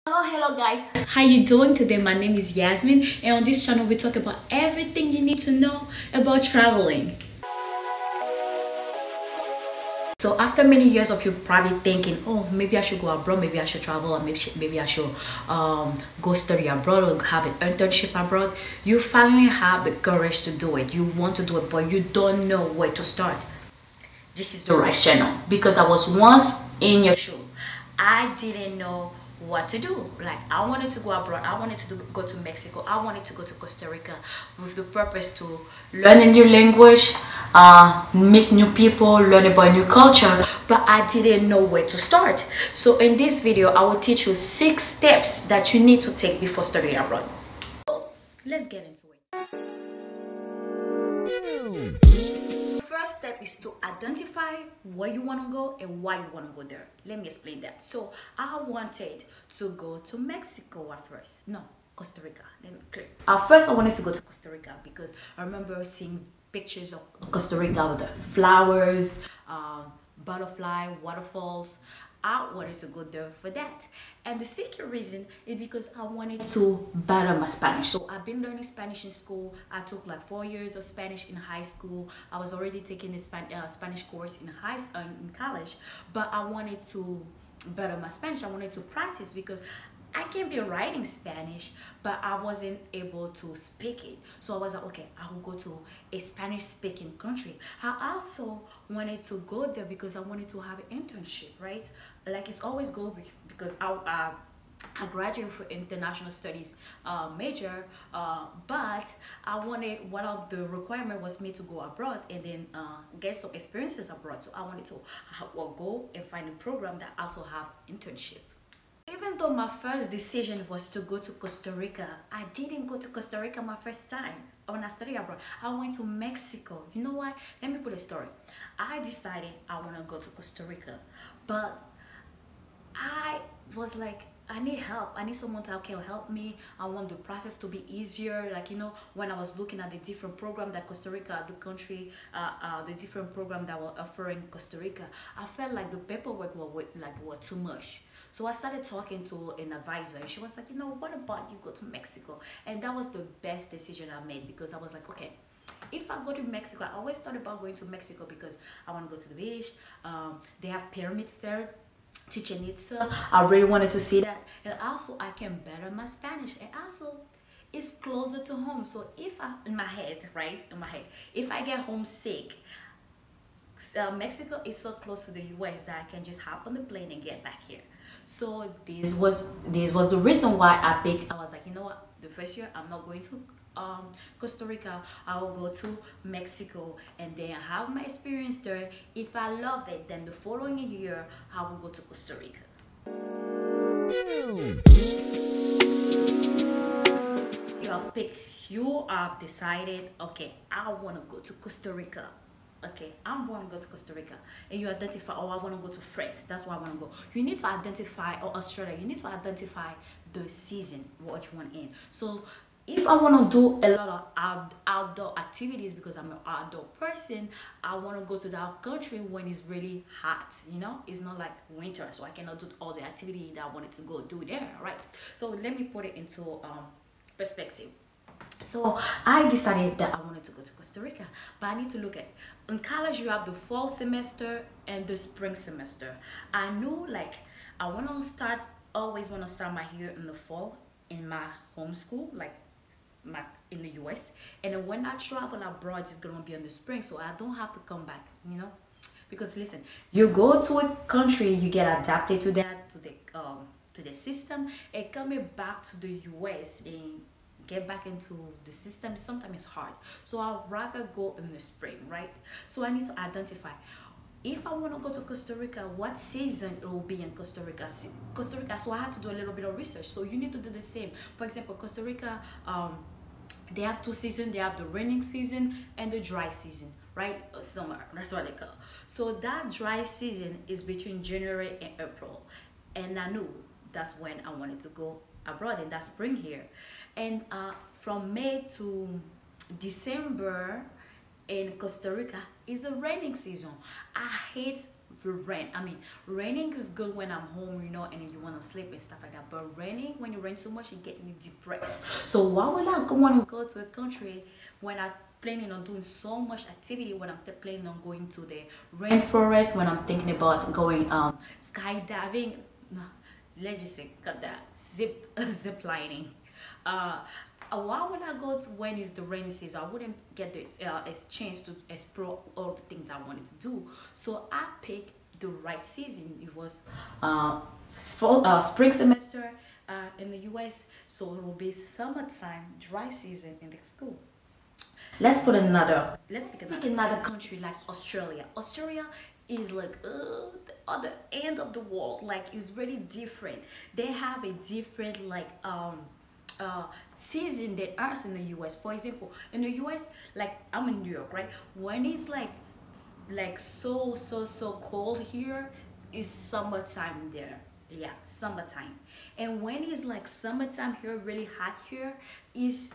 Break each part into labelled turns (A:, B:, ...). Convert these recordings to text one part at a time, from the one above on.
A: Hello guys, how you doing today? My name is Yasmin, and on this channel we talk about everything you need to know about traveling. So after many years of you probably thinking, oh, maybe I should go abroad, maybe I should travel, or maybe I should go study abroad or have an internship abroad, you finally have the courage to do it. You want to do it, but you don't know where to start. This is the right channel, because I was once in your shoe. I didn't know what to do. Like, I wanted to go abroad, I wanted to go to Mexico, I wanted to go to Costa Rica with the purpose to learn a new language, meet new people, learn about a new culture, but I didn't know where to start. So in this video I will teach you 6 steps that you need to take before studying abroad. So let's get into it. First step is to identify where you want to go and why you want to go there. Let me explain that. So I wanted to go to Mexico at first. No, Costa Rica. Let me clear. At first I wanted to go to Costa Rica because I remember seeing pictures of Costa Rica with the flowers, butterfly, waterfalls. I wanted to go there for that. And the second reason is because I wanted to better my Spanish. So I've been learning Spanish in school. I took like 4 years of Spanish in high school. I was already taking the Spanish course in college, but I wanted to better my Spanish. I wanted to practice because I can be writing Spanish, but I wasn't able to speak it. So I was like, okay, I will go to a Spanish-speaking country. I also wanted to go there because I wanted to have an internship, right? Like, it's always good because I graduated for international studies major, but I wanted, one of the requirements was me to go abroad and then get some experiences abroad. So I wanted to go and find a program that also have internship. Even though my first decision was to go to Costa Rica, I didn't go to Costa Rica my first time when I studied abroad. I went to Mexico. You know why? Let me put a story. I decided I want to go to Costa Rica, but I was like, I need help. I need someone that can help me. I want the process to be easier. Like, you know, when I was looking at the different program that Costa Rica, the country, the different program that were offering Costa Rica, I felt like the paperwork were too much. So I started talking to an advisor, and she was like, you know, what about you go to Mexico? And that was the best decision I made, because I was like, okay, if I go to Mexico, I always thought about going to Mexico because I want to go to the beach. They have pyramids there, Chichen Itza. I really wanted to see that. And also I can better my Spanish, and also it's closer to home. So if in my head, if I get homesick, Mexico is so close to the US that I can just hop on the plane and get back here. So this was the reason why I was like, you know what, the first year I'm not going to Costa Rica. I will go to Mexico and then have my experience there. If I love it, then the following year I will go to Costa Rica. You have decided, okay, I want to go to Costa Rica. Okay, I'm going to go to Costa Rica, and you identify, oh, I want to go to France, that's where I want to go. You need to identify, or Australia, you need to identify the season, what you want in. So if I want to do a lot of outdoor activities, because I'm an outdoor person, I want to go to that country when it's really hot, you know, it's not like winter, so I cannot do all the activity that I wanted to go do there, right? So let me put it into perspective. So I decided that I wanted to go to Costa Rica, but I need to look at, in college you have the fall semester and the spring semester. I knew, like, I want to always want to start my year in the fall in my home school, like in the US, and then when I travel abroad it's gonna be in the spring, so I don't have to come back, you know, because listen, you go to a country, you get adapted to that, to the system, and coming back to the US and get back into the system sometimes it's hard. So I'd rather go in the spring, right? So I need to identify, if I want to go to Costa Rica, what season it will be in Costa Rica. So I had to do a little bit of research. So you need to do the same. For example, Costa Rica, they have 2 seasons. They have the raining season and the dry season, right? Summer, that's what they call. So that dry season is between January and April, and I knew that's when I wanted to go abroad, and that's spring here. And from May to December in Costa Rica is a raining season. I hate the rain. I mean, raining is good when I'm home, you know, and then you want to sleep and stuff like that. But raining, when you rain too much, it gets me depressed. So why would I want to go to a country when I'm planning on doing so much activity, when I'm planning on going to the rainforest, when I'm thinking about going skydiving? No, let's just say cut that, zip lining. Why would I go to when it's the rainy season? I wouldn't get the a chance to explore all the things I wanted to do. So I picked the right season. It was spring semester in the US, so it will be summertime, dry season in the school. Let's pick another country like Australia. Australia is like the other end of the world. Like it's really different. They have a different like season than us in the US. For example, in the US, like I'm in New York, right? When it's like so cold here, it's summertime there. Yeah, summertime. And when it's like summertime here, really hot here, is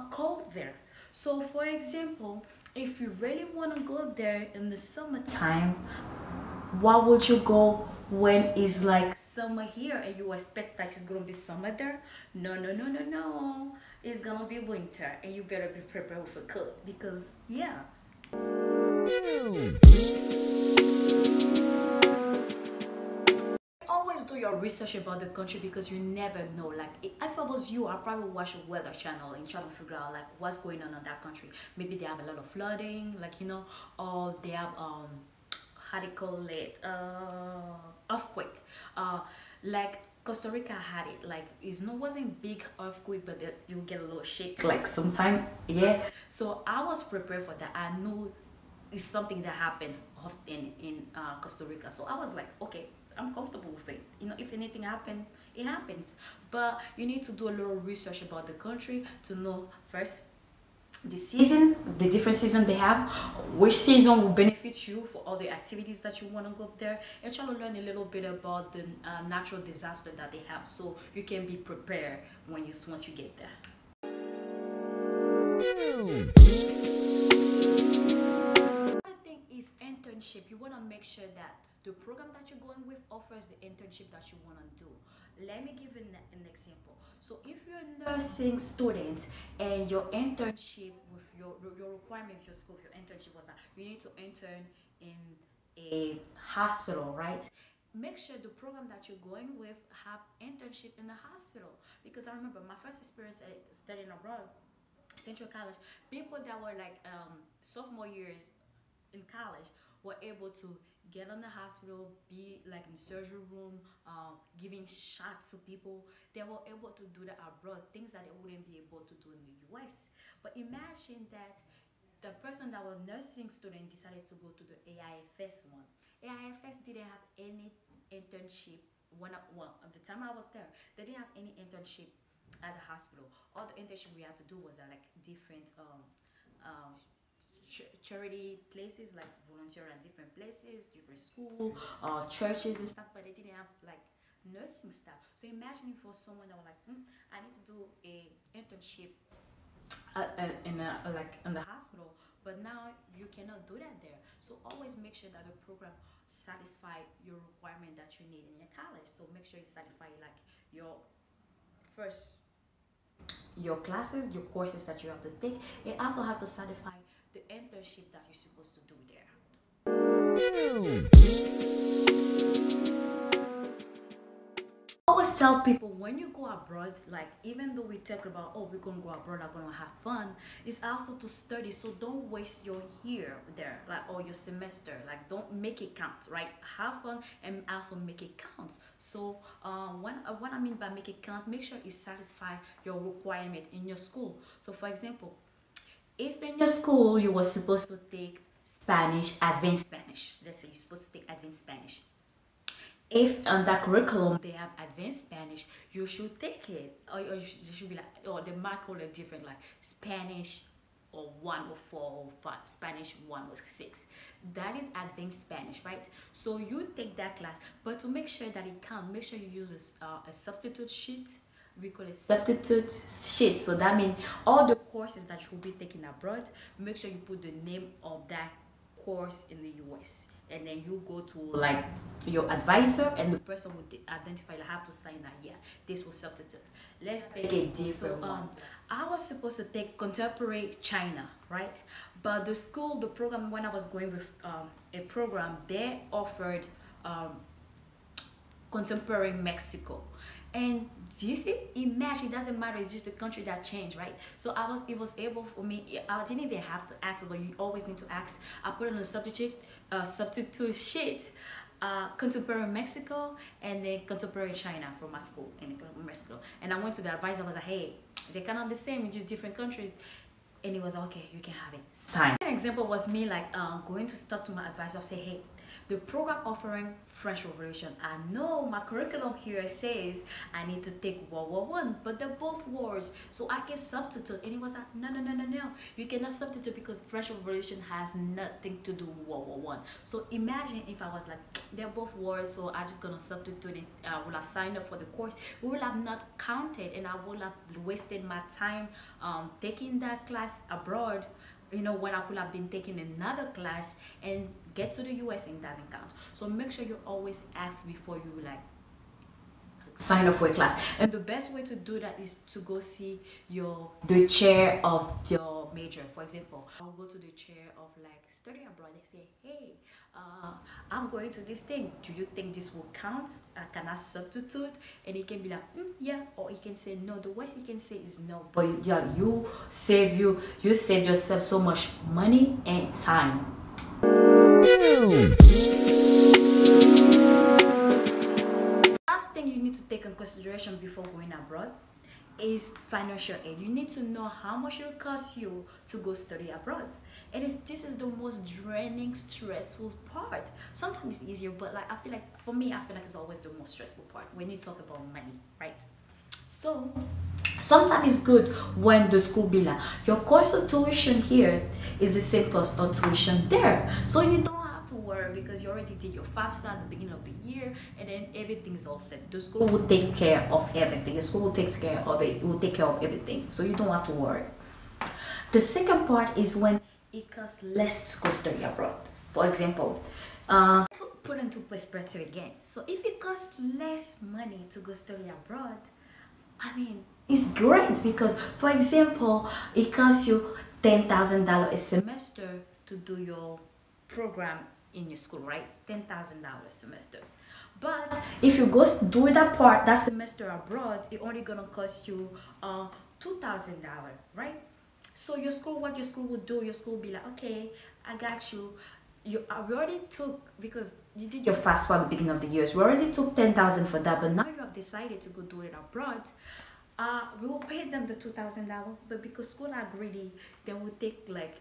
A: cold there. So for example, if you really want to go there in the summertime, why would you go when it's like summer here and you expect that it's gonna be summer there? No. It's gonna be winter and you better be prepared with a coat because yeah. Always do your research about the country because you never know. Like if I was you, I'd probably watch a weather channel and try to figure out like what's going on in that country. Maybe they have a lot of flooding, like you know, or they have how they call it earthquake. Like Costa Rica had it. Like it's no wasn't big earthquake, but you get a little shake like sometime. Yeah. So I was prepared for that. I knew it's something that happened often in Costa Rica. So I was like, okay, I'm comfortable with it. You know, if anything happens, it happens. But you need to do a little research about the country to know first the season, the different season they have, which season will benefit you for all the activities that you want to go there, and try to learn a little bit about the natural disaster that they have, so you can be prepared when once you get there. Another thing is internship. You want to make sure that the program that you're going with offers the internship that you want to do. Let me give you an example. So if you're a nursing student and your internship with your requirement of your school, your internship was that you need to intern in a hospital, right? Make sure the program that you're going with have internship in the hospital, because I remember my first experience studying abroad, Central College, people that were like sophomore years in college were able to get on the hospital, be like in surgery room, giving shots to people. They were able to do that abroad, things that they wouldn't be able to do in the US. But imagine that the person that was nursing student decided to go to the AIFS one. AIFS didn't have any internship well, at the time I was there, they didn't have any internship at the hospital. All the internship we had to do was at like different charity places, like volunteer at different places, different school, churches and stuff, but they didn't have like nursing stuff. So imagine for someone that was like, I need to do a internship like in the hospital, but now you cannot do that there. So always make sure that the program satisfy your requirement that you need in your college. So make sure you satisfy like your first your classes, your courses that you have to take, and also have to satisfy the internship that you're supposed to do there. I always tell people when you go abroad, like even though we talk about we're gonna go abroad, I'm gonna have fun, it's also to study. So don't waste your year there, like or your semester. Like don't make it count, right? Have fun and also make it count. So what I mean by make it count, make sure it satisfy your requirement in your school. So for example, if in your school you were supposed to take Spanish, advanced Spanish, let's say you're supposed to take advanced Spanish. If on that curriculum they have advanced Spanish, you should take it. Or you should be like, or they might call it different, like Spanish or 104 or 5, Spanish 106. That is advanced Spanish, right? So you take that class, but to make sure that it counts, make sure you use a substitute sheet. We call it substitute sheet. So that means all the courses that you will be taking abroad, make sure you put the name of that course in the US. and then you go to like your advisor, and the person would identify, like, have to sign that, yeah, this will substitute. Let's take a different one. I was supposed to take contemporary China, right? But the school, the program, when I was going with a program, they offered contemporary Mexico. And you see, imagine, it doesn't matter, it's just the country that changed, right? So it was able for me, I didn't even have to ask, but you always need to ask. I put on a substitute sheet, contemporary Mexico, and then contemporary China for my school in Mexico. And I went to the advisor, I was like, hey, they're kind of the same, it's just different countries. And he was like, okay, you can have it, sign. An example was me like going to talk to my advisor, say, hey, the program offering French Revolution, I know my curriculum here says I need to take World War One, but they're both wars, so I can substitute. And he was like, no, you cannot substitute because French Revolution has nothing to do with World War One. So imagine if I was like, they're both wars, so I'm just gonna substitute it. I would have signed up for the course, it would have not counted, and I would have wasted my time taking that class abroad, you know, when I could have been taking another class and get to the US, and it doesn't count. So make sure you always ask before you like sign up for a class. And the best way to do that is to go see the chair of your major. For example, I'll go to the chair of like study abroad and say, hey, I'm going to this thing, do you think this will count? Can I substitute? And he can be like, yeah, or he can say no. The worst he can say is no, but yeah, you save yourself so much money and time. Last thing you need to take in consideration before going abroad is financial aid. You need to know how much it will cost you to go study abroad. And this is the most draining, stressful part. Sometimes it's easier, but like for me, I feel like it's always the most stressful part when you talk about money, right? So sometimes it's good when the school be like, your cost of tuition here is the same cost of tuition there, so you don't have to worry because you already did your FAFSA at the beginning of the year, and then everything is all set. The school will take care of everything. The school will take care of it. It will take care of everything, so you don't have to worry. The second part is when it costs less to go study abroad. For example, to put into perspective again, so if it costs less money to go study abroad, I mean, it's great because, for example, it costs you $10,000 a semester to do your program in your school, right? $10,000 a semester. But if you go do that semester abroad, it's only gonna cost you $2,000, right? So what your school would do, your school will be like, okay, I got you. You already took, because you did your FAFSA at the beginning of the year, so we already took $10,000 for that, but now you have decided to go do it abroad. We will pay them the $2,000, but because school are greedy, they will take like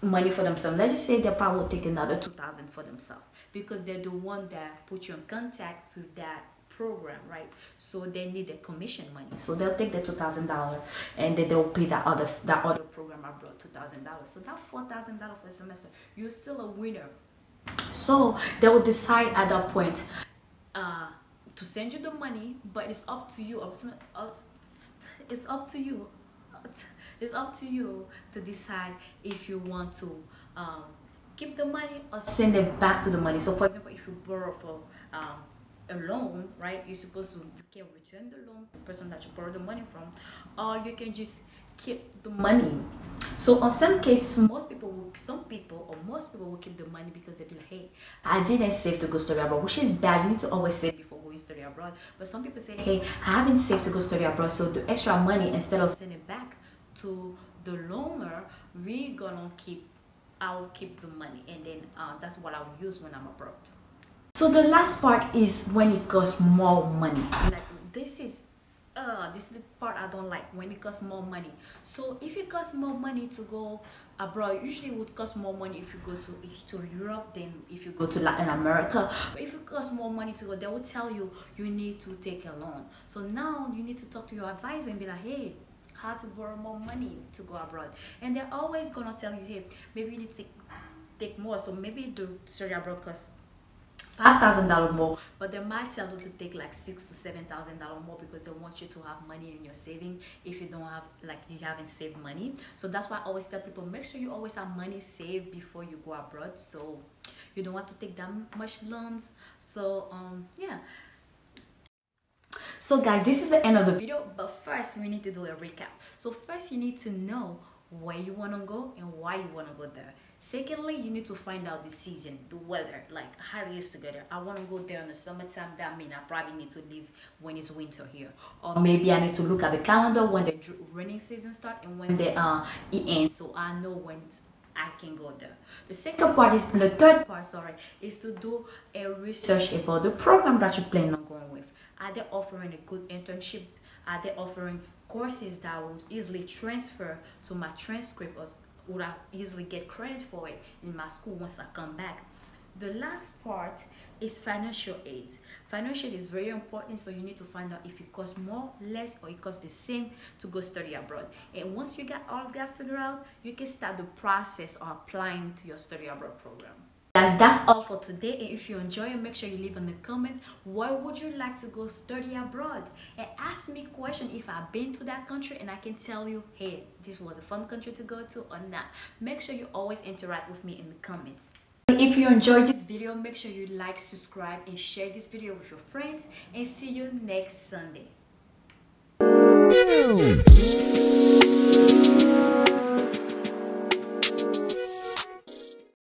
A: money for themselves. Let's just say they probably will take another $2,000 for themselves because they're the one that put you in contact with that program, right? So they need the commission money, so they'll take the $2,000 and then they'll pay that other program abroad $2,000. So that $4,000 for a semester, you're still a winner. So they will decide at that point to send you the money, but it's up to you. It's up to you. It's up to you to decide if you want to keep the money or send it back to the money. So for example, if you borrow for a loan, right, you can return the loan to the person that you borrowed the money from, or you can just keep the money. So on some cases, most people will keep the money because they'll be like, hey, I didn't save to go study abroad, which is bad. You need to always save before going study abroad. But some people say, hey, I haven't saved to go study abroad, so the extra money, instead of sending it back to the loaner, I'll keep the money, and then that's what I'll use when I'm abroad. So the last part is when it costs more money. Like this is the part I don't like, when it costs more money. So if it costs more money to go abroad, usually it would cost more money if you go to Europe than if you go to Latin America. But if it costs more money to go, they will tell you need to take a loan. So now you need to talk to your advisor and be like, hey, how to borrow more money to go abroad. And they're always gonna tell you, hey, maybe you need to take more. So maybe the study abroad costs $5,000 more, but they might tell you to take like $6,000 to $7,000 more because they want you to have money in your saving if you don't have, like, you haven't saved money. So that's why I always tell people, make sure you always have money saved before you go abroad, so you don't have to take that much loans. So yeah. So guys, this is the end of the video, but first we need to do a recap. So first you need to know where you want to go and why you want to go there. Secondly, you need to find out the season, the weather, like how it is together. I want to go there in the summertime. That means I probably need to leave when it's winter here, or maybe I need to look at the calendar when the rainy season starts and when the it ends, so I know when I can go there. The third part, sorry, is to do a research about the program that you plan on going with. Are they offering a good internship? Are they offering courses that would easily transfer to my transcript, or would I easily get credit for it in my school once I come back? The last part is financial aid. Financial aid is very important, so you need to find out if it costs more, less, or it costs the same to go study abroad. And once you got all that figured out, you can start the process of applying to your study abroad program. Guys, that's all for today, and if you enjoy it, make sure you leave in the comment where would you like to go study abroad, and ask me question if I've been to that country and I can tell you, hey, this was a fun country to go to or not. Make sure you always interact with me in the comments. If you enjoyed this video, make sure you like, subscribe, and share this video with your friends, and see you next Sunday.